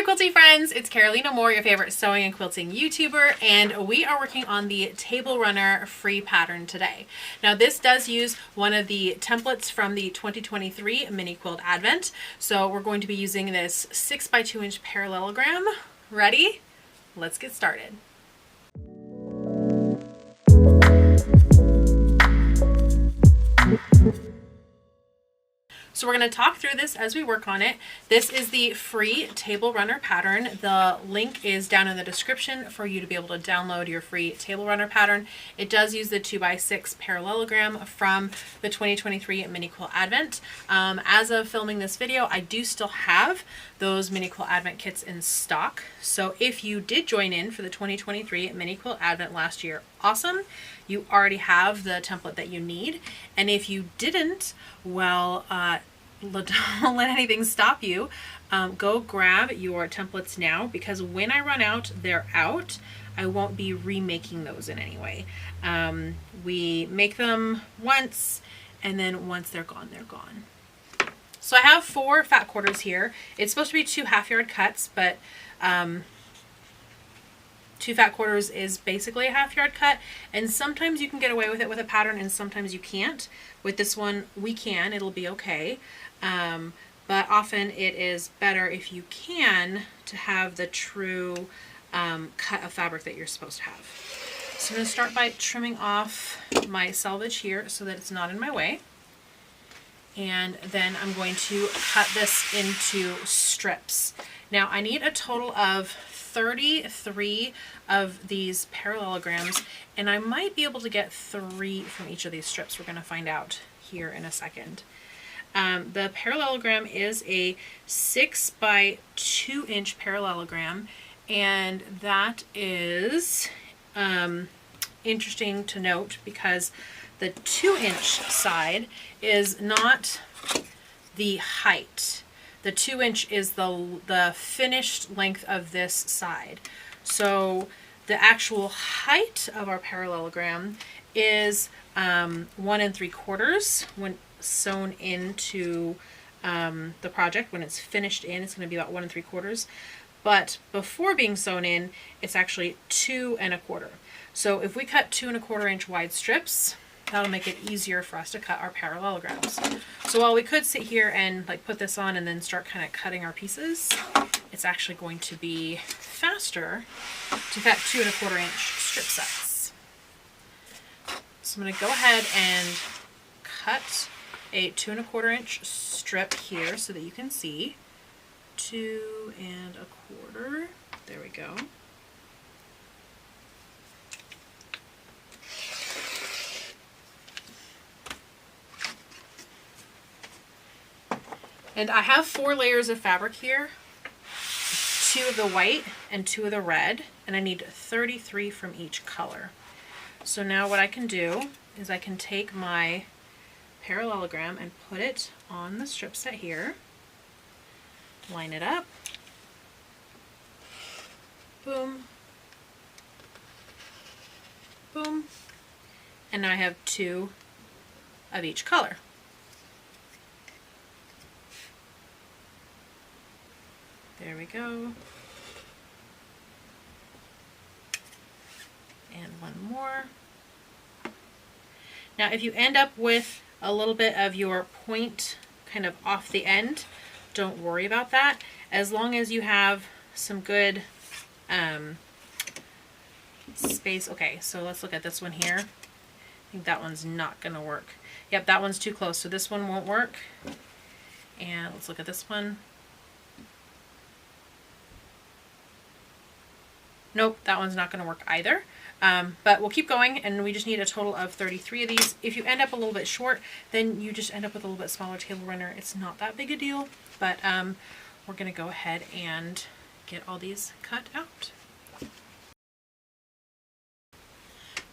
there, quilty friends, it's Carolina Moore, your favorite sewing and quilting YouTuber, and we are working on the Table Runner free pattern today. Now this does use one of the templates from the 2023 Mini Quilt Advent, so we're going to be using this 6x2 inch parallelogram. Ready? Let's get started. So we're going to talk through this as we work on it. This is the free Table Runner pattern. The link is down in the description for you to be able to download your free Table Runner pattern. It does use the 2x6 parallelogram from the 2023 Mini Quilt Advent. As of filming this video, I do still have those Mini Quilt Advent kits in stock. So if you did join in for the 2023 Mini Quilt Advent last year, awesome. You already have the template that you need. And if you didn't, well, don't let anything stop you. Go grab your templates now, because when I run out, they're out. I won't be remaking those in any way. We make them once, and then once they're gone, they're gone. So I have 4 fat quarters here. It's supposed to be 2 half-yard cuts, but 2 fat quarters is basically a half-yard cut, and sometimes you can get away with it with a pattern and sometimes you can't. With this one, we can. It'll be okay. But often it is better, if you can, to have the true cut of fabric that you're supposed to have. So I'm going to start by trimming off my selvage here so that it's not in my way. And then I'm going to cut this into strips. Now I need a total of 33 of these parallelograms, and I might be able to get 3 from each of these strips. We're going to find out here in a second. The parallelogram is a 6x2 inch parallelogram, and that is interesting to note because the 2-inch side is not the height. The 2-inch is the finished length of this side. So the actual height of our parallelogram is 1 3/4 when sewn into the project. When it's finished in, it's going to be about 1 3/4. But before being sewn in, it's actually 2 1/4. So if we cut 2 1/4 inch wide strips, that'll make it easier for us to cut our parallelograms. So while we could sit here and like put this on and then start kind of cutting our pieces, it's actually going to be faster to cut 2 1/4 inch strip sets. So I'm going to go ahead and cut a 2 1/4 inch strip here so that you can see. 2 1/4. There we go. And I have 4 layers of fabric here, 2 of the white and 2 of the red, and I need 33 from each color. So now what I can do is I can take my parallelogram and put it on the strip set here, line it up, boom, boom, and now I have 2 of each color. There we go. And 1 more. Now if you end up with a little bit of your point kind of off the end, don't worry about that. As long as you have some good space. Okay, so let's look at this one here. I think that one's not going to work. Yep, that one's too close, so this one won't work. And let's look at this one. Nope, that one's not going to work either. But we'll keep going, and we just need a total of 33 of these. If you end up a little bit short, then you just end up with a little bit smaller table runner. It's not that big a deal, but we're going to go ahead and get all these cut out.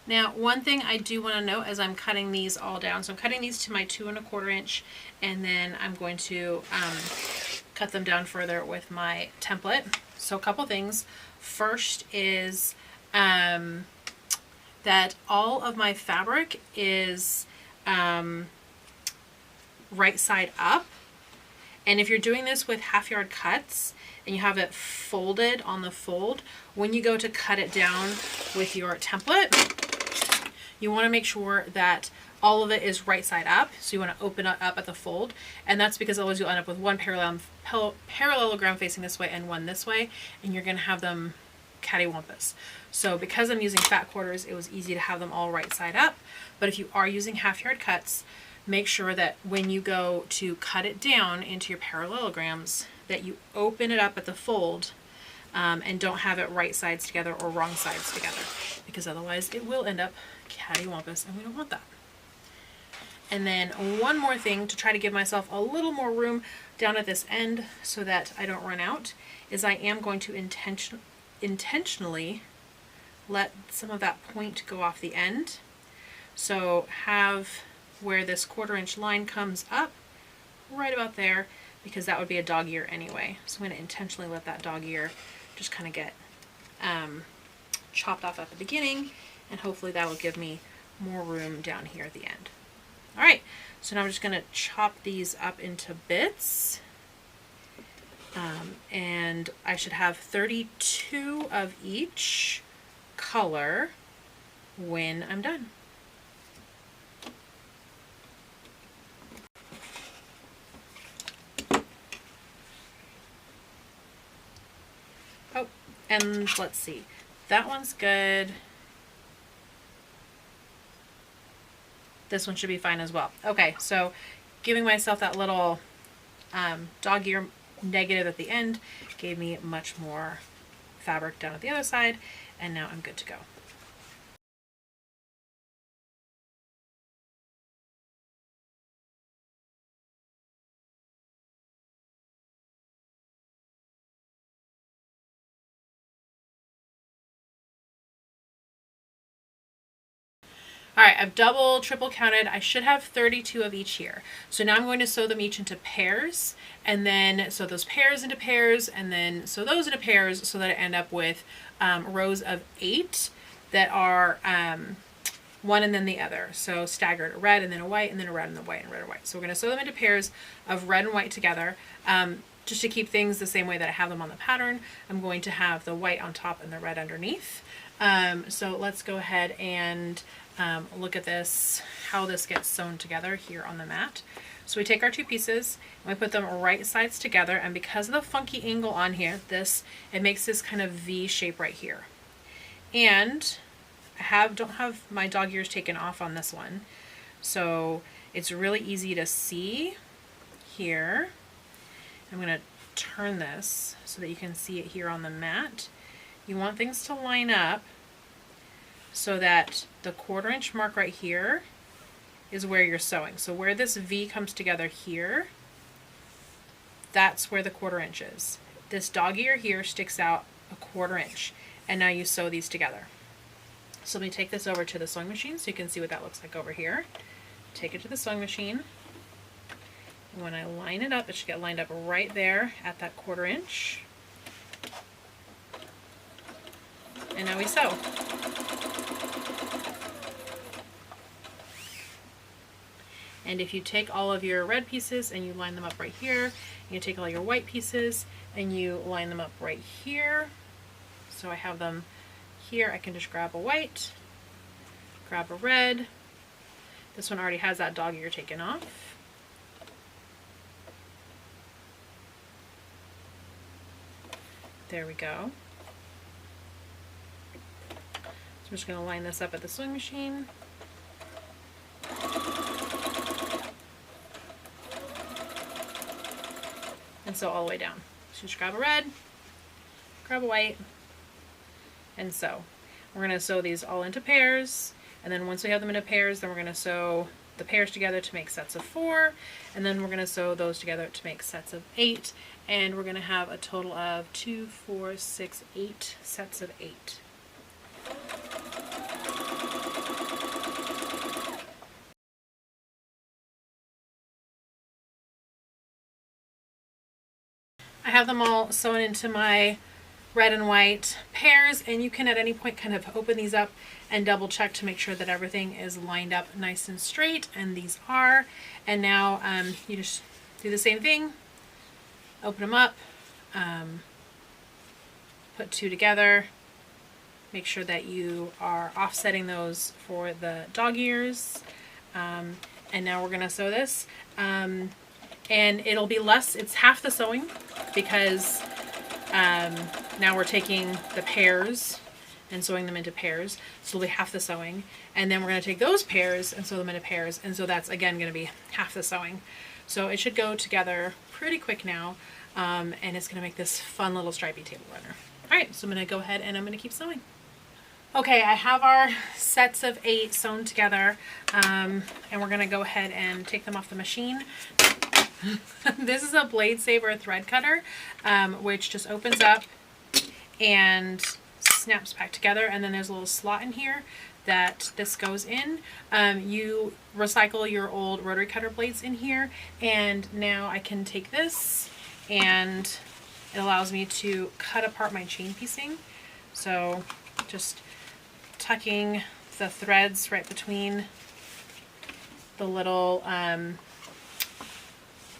Now, one thing I do want to note as I'm cutting these all down, so I'm cutting these to my 2 1/4 inch, and then I'm going to cut them down further with my template. So a couple things. First is that all of my fabric is right side up, And if you're doing this with half-yard cuts and you have it folded on the fold, when you go to cut it down with your template, you want to make sure that all of it is right side up. So you want to open it up at the fold, and that's because otherwise you'll end up with one parallelogram facing this way and one this way, and you're going to have them cattywampus. So because I'm using fat quarters, it was easy to have them all right side up. But if you are using half-yard cuts, make sure that when you go to cut it down into your parallelograms, that you open it up at the fold and don't have it right sides together or wrong sides together, because otherwise it will end up cattywampus, and we don't want that. And then one more thing to try to give myself a little more room down at this end so that I don't run out is I am going to intentionally let some of that point go off the end. So have where this 1/4 inch line comes up right about there, because that would be a dog ear anyway. So I'm going to intentionally let that dog ear just kind of get chopped off at the beginning, and hopefully that will give me more room down here at the end. All right, so now I'm just going to chop these up into bits, and I should have 32 of each color when I'm done. Oh, and let's see, that one's good. This one should be fine as well. Okay, so giving myself that little dog ear negative at the end gave me much more fabric down at the other side, and now I'm good to go. All right, I've double, triple counted. I should have 32 of each here. So now I'm going to sew them each into pairs, and then sew those pairs into pairs, and then sew those into pairs, so that I end up with rows of 8 that are one and then the other. So staggered, a red and then a white, and then a red and a white, and red and white. So we're going to sew them into pairs of red and white together. Just to keep things the same way that I have them on the pattern, I'm going to have the white on top and the red underneath. So let's go ahead and look at this, how this gets sewn together here on the mat. So we take our 2 pieces and we put them right sides together, and because of the funky angle on here, it makes this kind of V shape right here. And I don't have my dog ears taken off on this one, so it's really easy to see here. I'm going to turn this so that you can see it here on the mat. You want things to line up so that the 1/4 inch mark right here is where you're sewing. So where this V comes together here, that's where the 1/4 inch is. This dog ear here sticks out a 1/4 inch, and now you sew these together. So let me take this over to the sewing machine so you can see what that looks like over here. Take it to the sewing machine. And when I line it up, it should get lined up right there at that 1/4 inch. And now we sew. And if you take all of your red pieces and you line them up right here, you take all your white pieces and you line them up right here. So I have them here. I can just grab a white, grab a red. This one already has that dog ear taken off. There we go. So I'm just going to line this up at the sewing machine. And sew all the way down. So just grab a red, grab a white, and sew. We're going to sew these all into pairs, and then once we have them into pairs, then we're going to sew the pairs together to make sets of 4, and then we're going to sew those together to make sets of 8, and we're going to have a total of 2, 4, 6, 8 sets of 8. I have them all sewn into my red and white pairs, and you can at any point kind of open these up and double check to make sure that everything is lined up nice and straight, and these are. And now you just do the same thing, open them up, put two together, make sure that you are offsetting those for the dog ears, and now we're going to sew this, and it'll be less, it's half the sewing, because now we're taking the pairs and sewing them into pairs, so it'll be half the sewing, and then we're going to take those pairs and sew them into pairs, and so that's again going to be half the sewing. So it should go together pretty quick now, and it's going to make this fun little stripy table runner. Alright, so I'm going to go ahead and I'm going to keep sewing. Okay, I have our sets of 8 sewn together, and we're going to go ahead and take them off the machine. This is a Blade Saver thread cutter, which just opens up and snaps back together, and then there's a little slot in here that this goes in. You recycle your old rotary cutter blades in here, and now I can take this and it allows me to cut apart my chain piecing. So just tucking the threads right between the little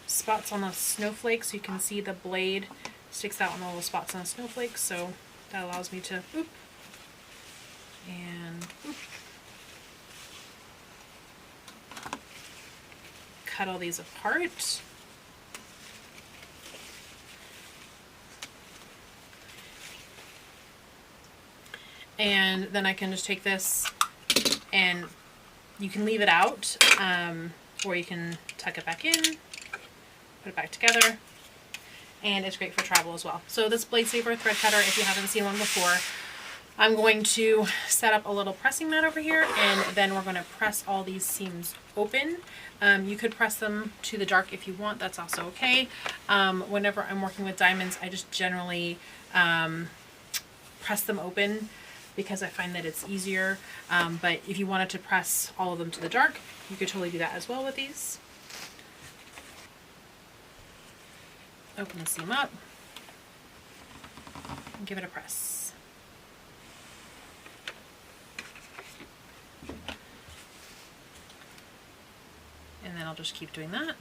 spots on the snowflake, so you can see the blade sticks out on the little spots on the snowflake, so that allows me to boop and boop. Cut all these apart. And then I can just take this and you can leave it out, or you can tuck it back in, put it back together, and it's great for travel as well. So this Blade Saver thread cutter, if you haven't seen one before, I'm going to set up a little pressing mat over here, and then we're going to press all these seams open. You could press them to the dark if you want, that's also okay. Whenever I'm working with diamonds, I just generally press them open because I find that it's easier. But if you wanted to press all of them to the dark, you could totally do that as well with these. Open the seam up and give it a press. And then I'll just keep doing that.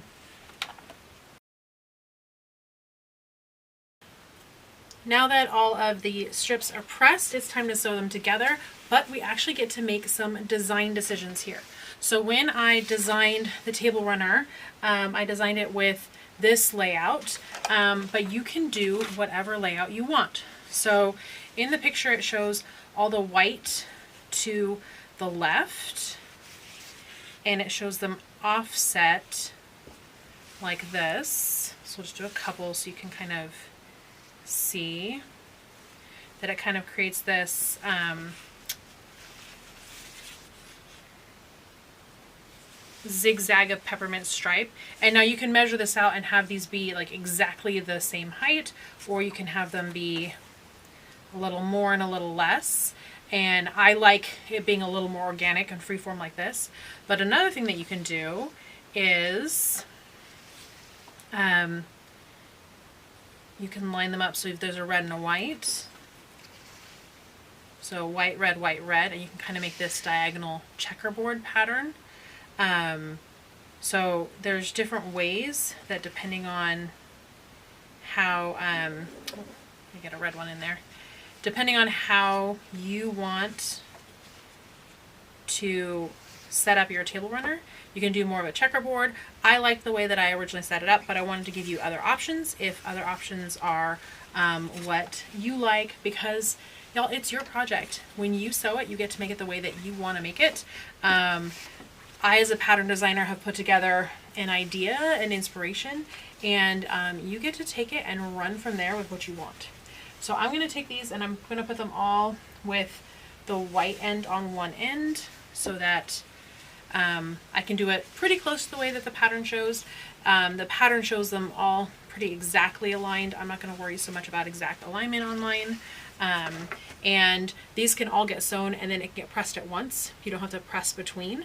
Now that all of the strips are pressed, it's time to sew them together, but we actually get to make some design decisions here. So when I designed the table runner, I designed it with this layout, but you can do whatever layout you want. So in the picture it shows all the white to the left, and it shows them offset like this. So we'll just do a couple so you can kind of see that it kind of creates this zigzag of peppermint stripe. And now you can measure this out and have these be like exactly the same height, or you can have them be a little more and a little less. And I like it being a little more organic and freeform like this. But another thing that you can do is you can line them up so if there's a red and a white. So white, red, and you can kind of make this diagonal checkerboard pattern. So there's different ways that, depending on how, let me get a red one in there. Depending on how you want to set up your table runner, you can do more of a checkerboard. I like the way that I originally set it up, but I wanted to give you other options if other options are what you like, because y'all, it's your project. When you sew it, you get to make it the way that you want to make it. I, as a pattern designer, have put together an idea, an inspiration, and you get to take it and run from there with what you want. So I'm going to take these and I'm going to put them all with the white end on one end so that I can do it pretty close to the way that the pattern shows. The pattern shows them all pretty exactly aligned. I'm not going to worry so much about exact alignment on mine. And these can all get sewn and then it can get pressed at once. You don't have to press between.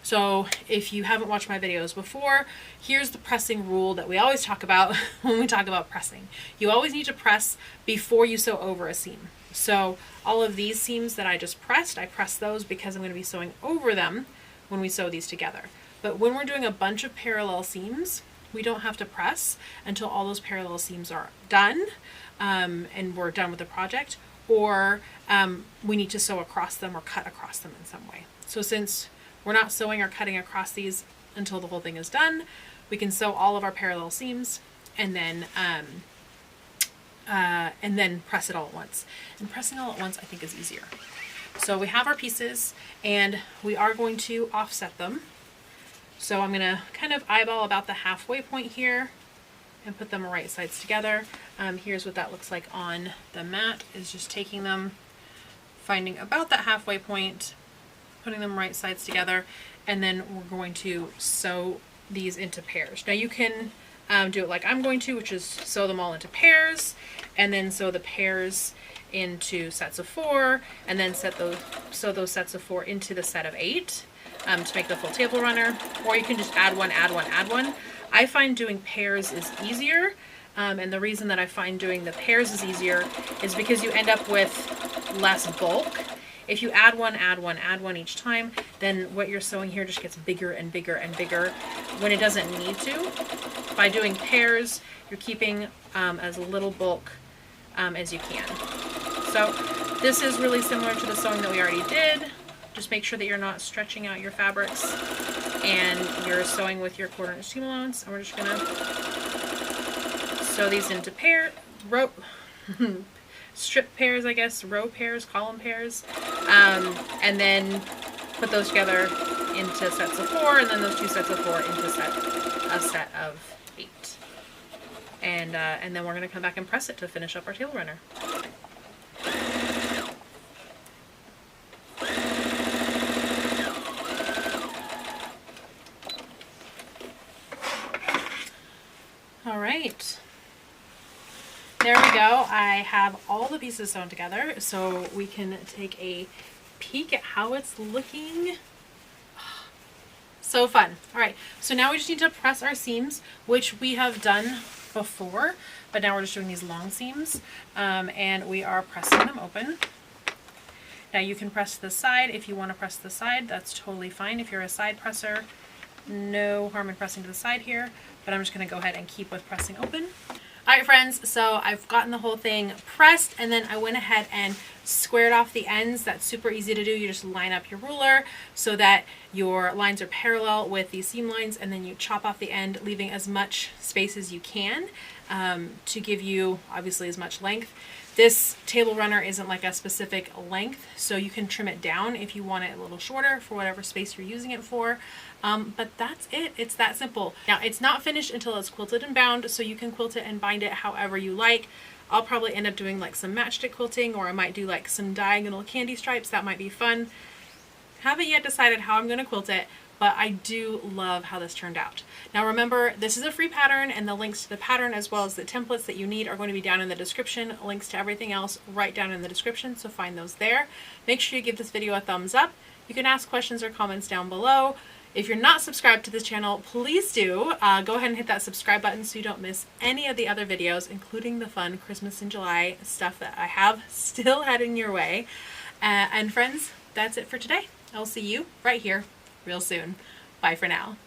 So if you haven't watched my videos before, here's the pressing rule that we always talk about when we talk about pressing. You always need to press before you sew over a seam. So all of these seams that I just pressed, I pressed those because I'm going to be sewing over them when we sew these together. But when we're doing a bunch of parallel seams, we don't have to press until all those parallel seams are done, and we're done with the project, or we need to sew across them or cut across them in some way. So since we're not sewing or cutting across these until the whole thing is done, we can sew all of our parallel seams and then press it all at once. And pressing all at once, I think, is easier. So we have our pieces and we are going to offset them. So I'm gonna kind of eyeball about the halfway point here and put them right sides together. Here's what that looks like on the mat, is just taking them, finding about that halfway point, putting them right sides together, and then we're going to sew these into pairs. Now you can do it like I'm going to, which is sew them all into pairs, and then sew the pairs into sets of 4, and then sew those sets of 4 into the set of 8 to make the full table runner. Or you can just add one, add one, add one. I find doing pairs is easier, and the reason that I find doing the pairs is easier is because you end up with less bulk. If you add one, add one, add one each time, then what you're sewing here just gets bigger and bigger and bigger when it doesn't need to. By doing pairs, you're keeping as little bulk as you can. So this is really similar to the sewing that we already did. Just make sure that you're not stretching out your fabrics and you're sewing with your 1/4 inch seam allowance. And we're just gonna sew these into strip pairs, I guess, row pairs, column pairs, and then put those together into sets of 4, and then those 2 sets of 4 into a set of 8. And then we're gonna come back and press it to finish up our table runner. All right. There we go. I have all the pieces sewn together, so we can take a peek at how it's looking. So fun. All right, so now we just need to press our seams, which we have done before, but now we're just doing these long seams, and we are pressing them open. Now you can press the side if you want to press the side. That's totally fine. If you're a side presser, no harm in pressing to the side here, but I'm just going to go ahead and keep with pressing open. All right, friends, so I've gotten the whole thing pressed, and then I went ahead and squared off the ends. That's super easy to do. You just line up your ruler so that your lines are parallel with these seam lines, and then you chop off the end, leaving as much space as you can to give you, obviously, as much length. This table runner isn't like a specific length, so you can trim it down if you want it a little shorter for whatever space you're using it for. But that's it. It's that simple. Now, it's not finished until it's quilted and bound, so you can quilt it and bind it however you like. I'll probably end up doing like some matchstick quilting, or I might do like some diagonal candy stripes. That might be fun. Haven't yet decided how I'm going to quilt it, but I do love how this turned out. Now remember, this is a free pattern, and the links to the pattern as well as the templates that you need are going to be down in the description. Links to everything else right down in the description, so find those there. Make sure you give this video a thumbs up. You can ask questions or comments down below. If you're not subscribed to this channel, please do. Go ahead and hit that subscribe button so you don't miss any of the other videos, including the fun Christmas in July stuff that I have still heading your way. And friends, that's it for today. I'll see you right here real soon. Bye for now.